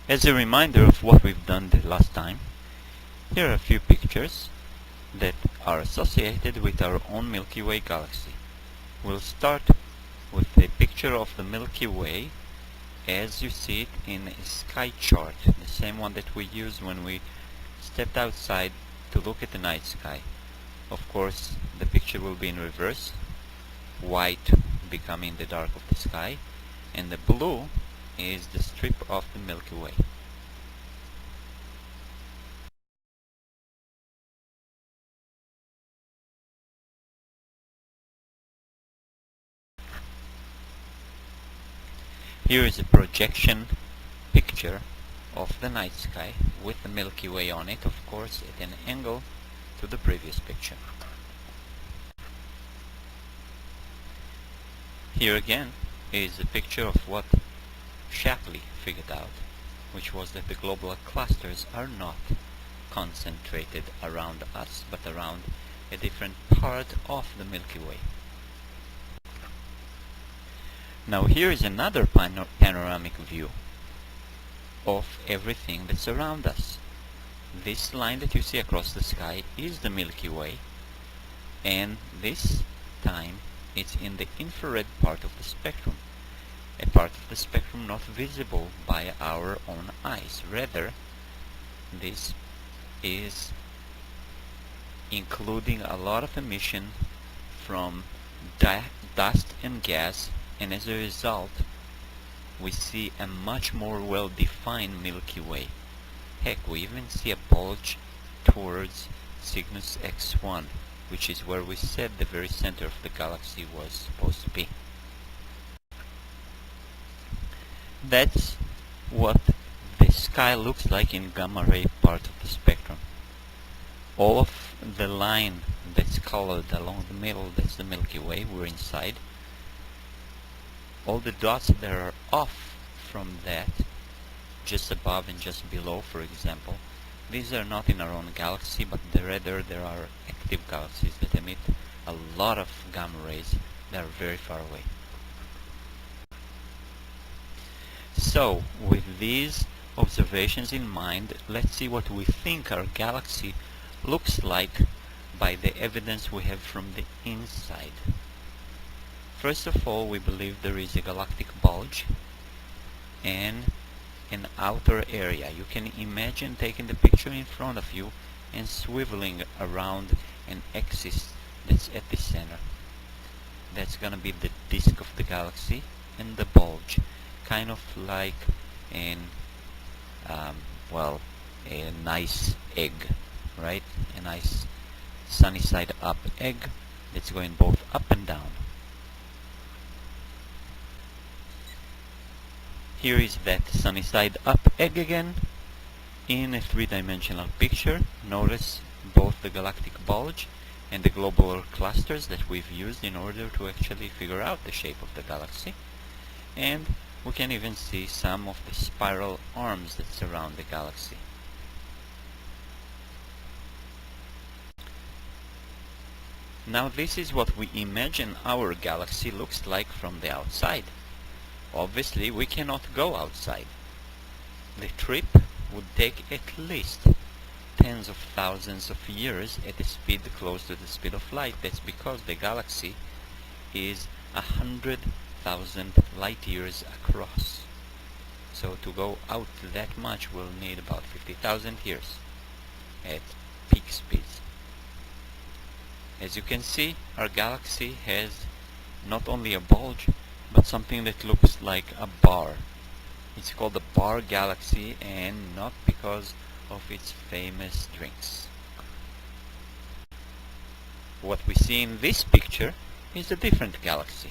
As a reminder of what we've done the last time, here are a few pictures that are associated with our own Milky Way galaxy. We'll start with a picture of the Milky Way as you see it in a sky chart, the same one that we used when we stepped outside to look at the night sky. Of course, the picture will be in reverse, white becoming the dark of the sky, and the blue is the strip of the Milky Way. Here is a projection picture of the night sky with the Milky Way on it, of course, at an angle to the previous picture. Here again is a picture of what Shapley figured out, which was that the globular clusters are not concentrated around us, but around a different part of the Milky Way. Now here is another panoramic view of everything that's around us. This line that you see across the sky is the Milky Way, and this time it's in the infrared part of the spectrum, a part of the spectrum not visible by our own eyes. Rather, this is including a lot of emission from dust and gas, and as a result we see a much more well-defined Milky Way. Heck, we even see a bulge towards Cygnus X1, which is where we said the very center of the galaxy was supposed to be. That's what the sky looks like in gamma ray part of the spectrum. All of the line that's colored along the middle, that's the Milky Way, we're inside. All the dots that are off from that, just above and just below, for example, these are not in our own galaxy, but rather there are active galaxies that emit a lot of gamma rays that are very far away. So, with these observations in mind, let's see what we think our galaxy looks like by the evidence we have from the inside. First of all, we believe there is a galactic bulge and an outer area. You can imagine taking the picture in front of you and swiveling around an axis that's at the center. That's gonna be the disk of the galaxy, and the bulge, kind of like an a nice egg, right? A nice sunny side up egg that's going both up and down. Here is that sunny side up egg again in a three-dimensional picture. Notice both the galactic bulge and the globular clusters that we've used in order to actually figure out the shape of the galaxy. And we can even see some of the spiral arms that surround the galaxy. Now this is what we imagine our galaxy looks like from the outside. Obviously, we cannot go outside. The trip would take at least tens of thousands of years at a speed close to the speed of light. That's because the galaxy is 100,000 light years across. So to go out that much will need about 50,000 years at peak speeds. As you can see, our galaxy has not only a bulge, but something that looks like a bar. It's called the bar galaxy, and not because of its famous drinks. What we see in this picture is a different galaxy.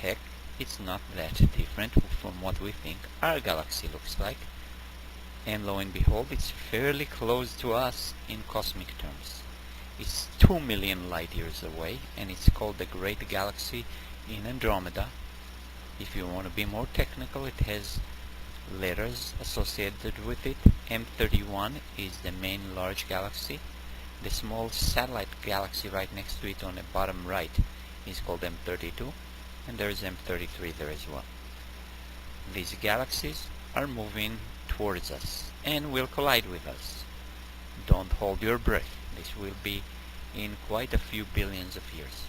Heck, it's not that different from what we think our galaxy looks like. And lo and behold, it's fairly close to us in cosmic terms. It's 2 million light years away, and it's called the Great Galaxy in Andromeda. If you want to be more technical, it has letters associated with it. M31 is the main large galaxy. The small satellite galaxy right next to it on the bottom right is called M32, and there is M33 there as well. These galaxies are moving towards us and will collide with us. Don't hold your breath. This will be in quite a few billions of years.